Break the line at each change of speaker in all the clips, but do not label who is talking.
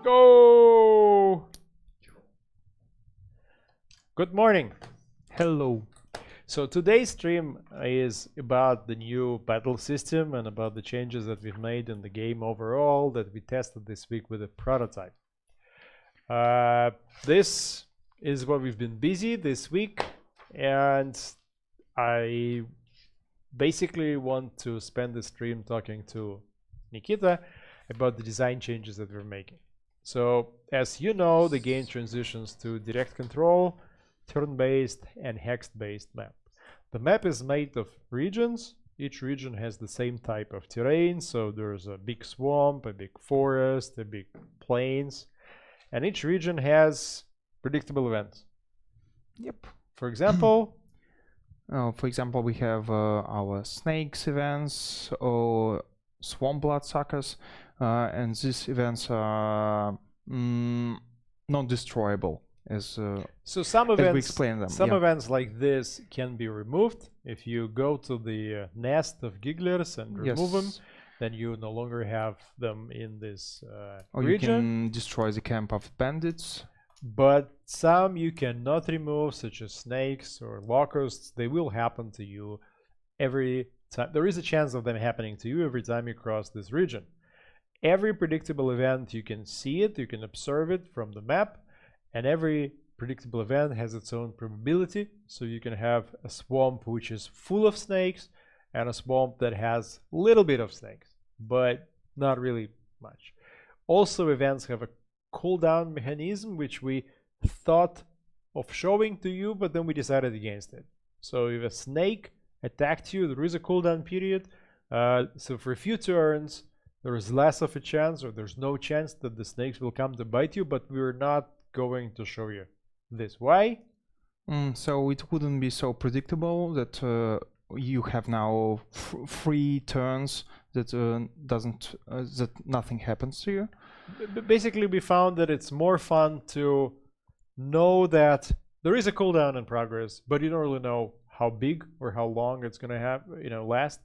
Go! Good morning.
Hello.
So today's stream is about the new battle system and about the changes that we've made in the game overall that we tested this week with a prototype. This is what we've been busy this week, and I basically want to spend the stream talking to Nikita about the design changes that we're making. So as you know, the game transitions to direct control, turn-based and hex-based map. The map is made of regions. Each region has the same type of terrain, so there's a big swamp, a big forest, a big plains, and each region has predictable events.
Yep.
For example,
we have our snakes events or swamp bloodsuckers, and these events are non-destroyable.
So some
we
events,
explain them.
events like this can be removed. If you go to the nest of gigglers and remove them, then you no longer have them in this
or
region.
You can destroy the camp of bandits.
But some you cannot remove, such as snakes or locusts. They will happen to you every time. There is a chance of them happening to you every time you cross this region. Every predictable event, you can see it, you can observe it from the map. And every predictable event has its own probability. So you can have a swamp which is full of snakes and a swamp that has a little bit of snakes, but not really much. Also, events have a cooldown mechanism which we thought of showing to you, but then we decided against it. So if a snake attacked you, there is a cooldown period. So for a few turns, there is less of a chance, or there's no chance that the snakes will come to bite you, but we're not going to show you this. Why?
So it wouldn't be so predictable that you have now 3 turns that that nothing happens to you.
Basically, we found that it's more fun to know that there is a cooldown in progress, but you don't really know how big or how long it's going to have, last.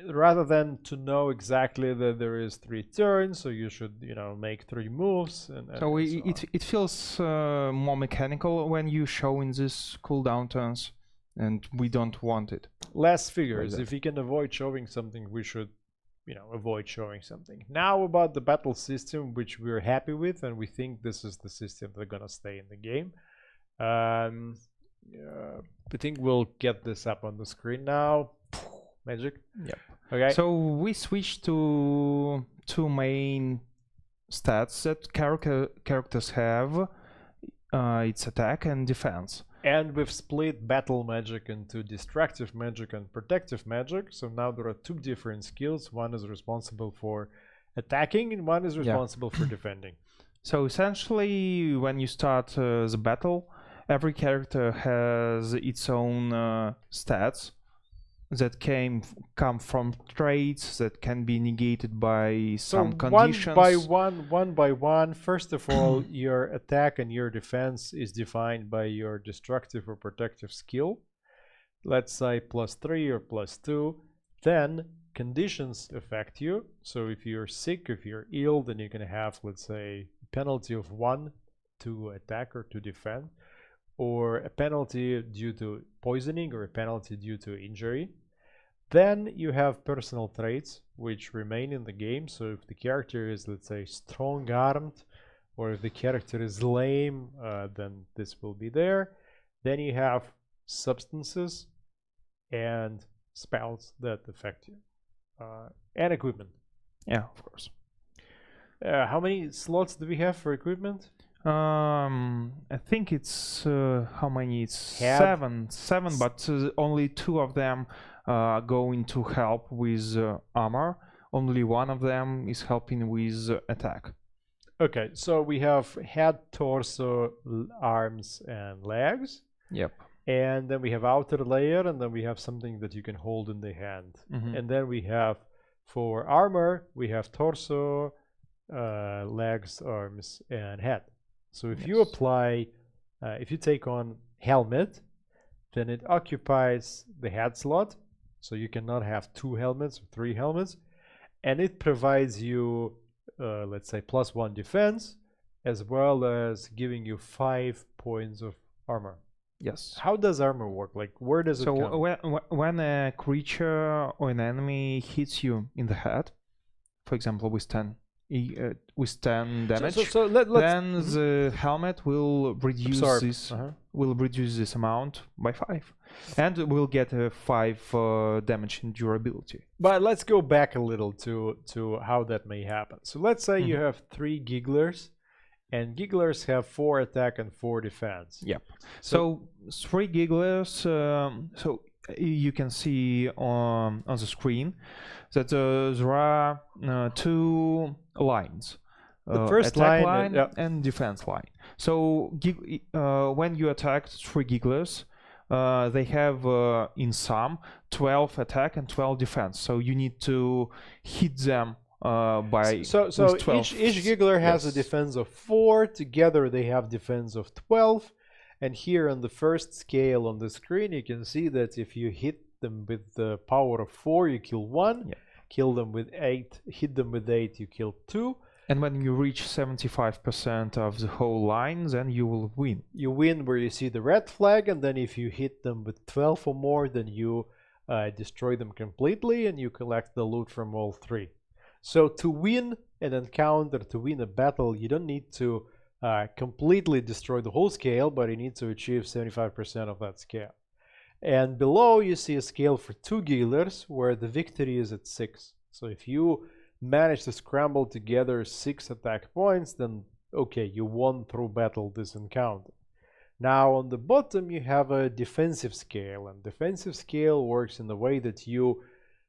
Rather than to know exactly that there is 3 turns, so you should make 3 moves
so it feels more mechanical when you show in this cooldown turns, and we don't want it.
Less figures. If we can avoid showing something, we should avoid showing something. Now about the battle system, which we're happy with, and we think this is the system that's gonna stay in the game. I think we'll get this up on the screen now. Magic.
Yep.
Okay.
So we switched to 2 main stats that characters have. It's attack and defense.
And we've split battle magic into destructive magic and protective magic. So now there are 2 different skills. One is responsible for attacking and one is responsible for defending.
So essentially, when you start the battle, every character has its own stats that come from traits that can be negated by some conditions.
One by one. First of all, your attack and your defense is defined by your destructive or protective skill. Let's say +3 or +2. Then conditions affect you. So if you're sick, if you're ill, then you can have, let's say, a penalty of 1 to attack or to defend, or a penalty due to poisoning or a penalty due to injury. Then you have personal traits which remain in the game. So if the character is, let's say, strong-armed, or if the character is lame, then this will be there. Then you have substances and spells that affect you, and equipment.
Yeah, of course.
How many slots do we have for equipment?
I think it's how many? It's 7, but only 2 of them going to help with armor. Only 1 of them is helping with attack.
Okay, so we have head, torso, arms, and legs.
Yep.
And then we have outer layer, and then we have something that you can hold in the hand. And then we have, for armor, we have torso, legs, arms, and head. So if you apply, if you take on helmet, then it occupies the head slot. So you cannot have 2 helmets or 3 helmets. And it provides you let's say, +1 defense, as well as giving you 5 points of armor.
Yes.
How does armor work? Like, where does it come?
So when a creature or an enemy hits you in the head, for example, with 10 damage, then the helmet will reduce this amount by 5, and will get a 5 damage in durability.
But let's go back a little to how that may happen. So let's say you have 3 gigglers, and gigglers have 4 attack and 4 defense.
Yep. So 3 gigglers. So you can see on the screen that there are 2 lines.
The first
attack
line
and defense line. So when you attack 3 gigglers, they have in sum 12 attack and 12 defense. So you need to hit them by
so each giggler has a defense of 4. Together they have defense of 12. And here on the first scale on the screen, you can see that if you hit them with the power of 4, you kill 1.
Yeah.
Kill them with 8, hit them with 8, you kill 2.
And when you reach 75% of the whole line, then you will win.
You win where you see the red flag, and then if you hit them with 12 or more, then you destroy them completely, and you collect the loot from all 3. So to win an encounter, to win a battle, you don't need to completely destroy the whole scale, but you need to achieve 75% of that scale. And below you see a scale for 2 gigglers where the victory is at 6. So if you manage to scramble together 6 attack points, then okay, you won through battle this encounter. Now on the bottom you have a defensive scale, and defensive scale works in the way that you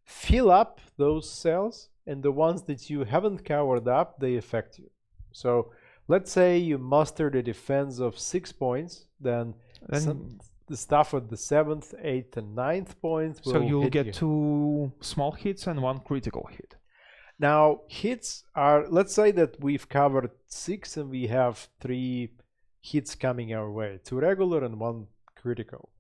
fill up those cells, and the ones that you haven't covered up, they affect you. So let's say you mustered a defense of 6 points, then the stuff at the 7th, 8th, and 9th points will
So you'll
hit
get
you.
2 small hits and 1 critical hit.
Now hits are, let's say that we've covered 6 and we have 3 hits coming our way, 2 regular and 1 critical.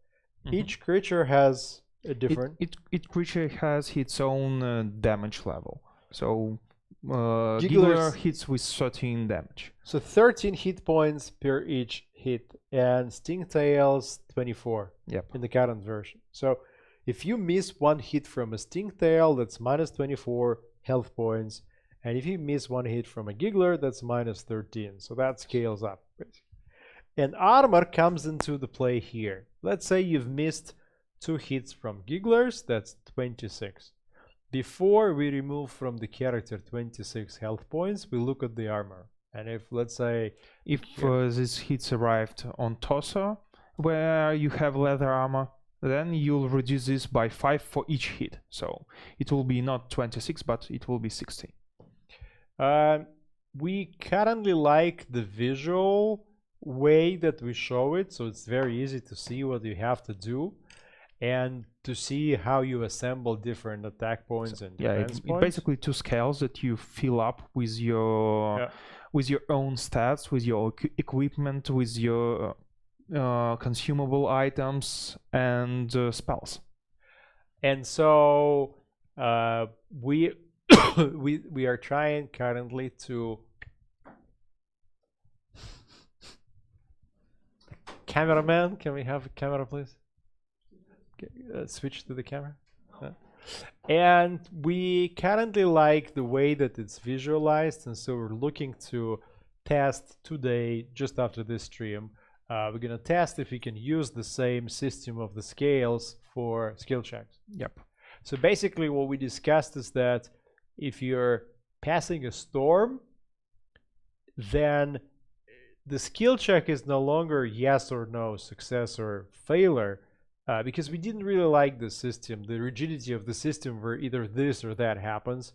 Each creature has a different...
Each creature has its own damage level. So Giggler hits with 13 damage.
So 13 hit points per each hit, and Stingtails 24 in the current version. So if you miss 1 hit from a Stingtail, that's minus 24 health points, and if you miss 1 hit from a Giggler, that's minus 13. So that scales up, basically. And armor comes into the play here. Let's say you've missed 2 hits from Gigglers, that's 26. Before we remove from the character 26 health points, we look at the armor. And if, let's say...
If these hits arrived on torso, where you have leather armor, then you'll reduce this by 5 for each hit. So it will be not 26, but it will be 16.
We currently like the visual way that we show it, so it's very easy to see what you have to do and to see how you assemble different attack points and defense points.
Basically 2 scales that you fill up with your own stats, with your equipment, with your consumable items and spells.
And so we we are trying currently to... Cameraman, can we have a camera, please? Switch to the camera. And we currently like the way that it's visualized, and so we're looking to test today, just after this stream. We're gonna test if we can use the same system of the scales for skill checks.
Yep.
So basically what we discussed is that if you're passing a storm, then the skill check is no longer yes or no, success or failure, because we didn't really like the system, the rigidity of the system where either this or that happens.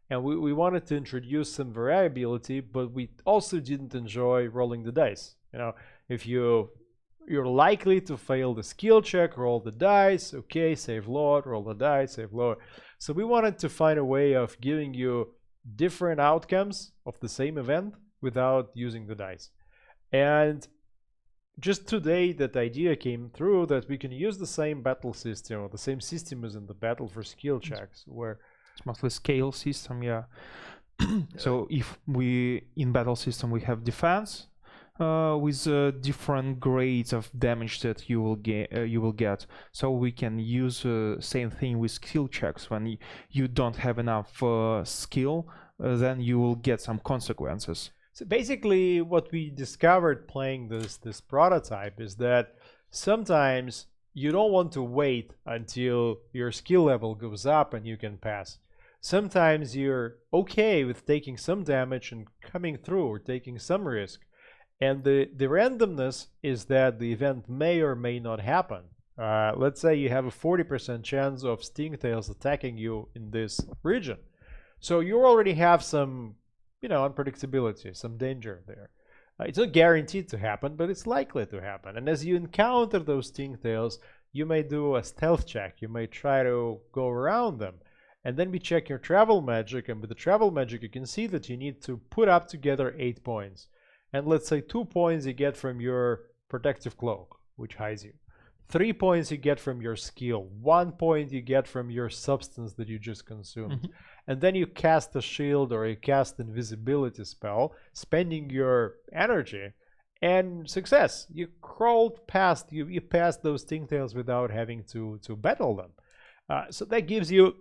And we wanted to introduce some variability, but we also didn't enjoy rolling the dice. You know, if you're likely to fail the skill check, roll the dice, okay, save load, roll the dice, save load. So we wanted to find a way of giving you different outcomes of the same event without using the dice. And just today that idea came through that we can use the same battle system, or the same system as in the battle for skill checks, where
it's mostly scale system, yeah. So if we in battle system we have defense with different grades of damage that you will get. So we can use same thing with skill checks. When you don't have enough skill, then you will get some consequences.
So basically, what we discovered playing this prototype is that sometimes you don't want to wait until your skill level goes up and you can pass. Sometimes you're okay with taking some damage and coming through or taking some risk. And the randomness is that the event may or may not happen. Let's say you have a 40% chance of stingtails attacking you in this region. So you already have some, unpredictability, some danger there. It's not guaranteed to happen, but it's likely to happen. And as you encounter those stingtails, you may do a stealth check. You may try to go around them. And then we check your travel magic, and with the travel magic you can see that you need to put up together 8 points. And let's say 2 points you get from your protective cloak, which hides you. 3 points you get from your skill. 1 point you get from your substance that you just consumed. Mm-hmm. And then you cast a shield or you cast invisibility spell, spending your energy, and success. You crawled past, you passed those stingtails without having to battle them. So that gives you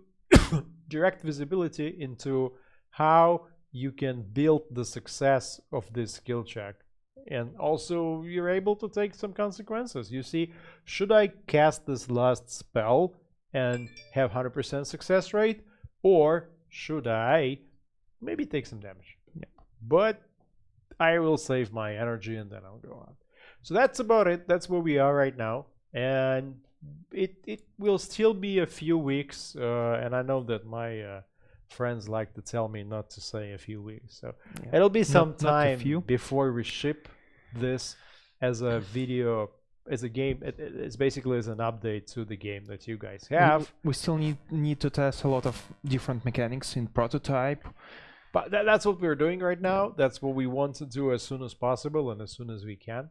direct visibility into how you can build the success of this skill check. And also you're able to take some consequences. You see, should I cast this last spell and have 100% success rate, or should I maybe take some damage? Yeah. But I will save my energy and then I'll go on. So that's about it. That's where we are right now. And it will still be a few weeks, and I know that my friends like to tell me not to say a few weeks, so yeah. It'll be some time before we ship this as a video, as a game. It's basically as an update to the game that you guys have.
We still need to test a lot of different mechanics in prototype,
but that's what we're doing right now. That's what we want to do as soon as possible and as soon as we can.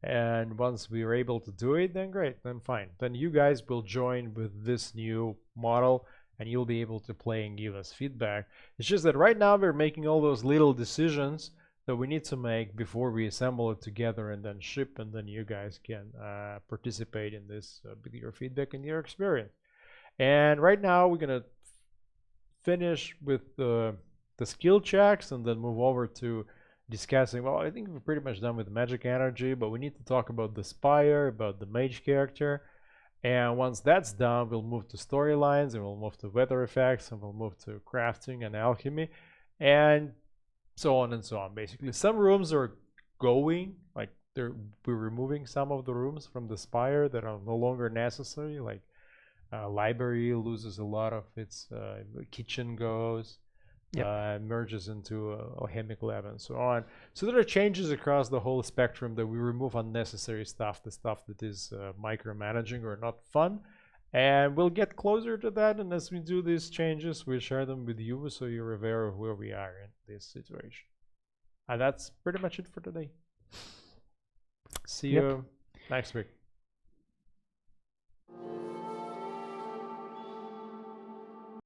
And once we are able to do it, then great, then fine. Then you guys will join with this new model and you'll be able to play and give us feedback. It's just that right now we're making all those little decisions that we need to make before we assemble it together and then ship, and then you guys can participate in this with your feedback and your experience. And right now we're gonna finish with the skill checks and then move over to discussing, well, I think we're pretty much done with magic energy, but we need to talk about the Spire, about the mage character. And once that's done, we'll move to storylines, and we'll move to weather effects, and we'll move to crafting and alchemy, and so on and so on. Basically, some rooms are going, like we're removing some of the rooms from the Spire that are no longer necessary, like library loses a lot of its kitchen goes. Yep. Merges into a alchemic lab and so on. So there are changes across the whole spectrum that we remove unnecessary stuff, the stuff that is micromanaging or not fun. And we'll get closer to that, and as we do these changes, we'll share them with you so you're aware of where we are in this situation. And that's pretty much it for today. See you next week.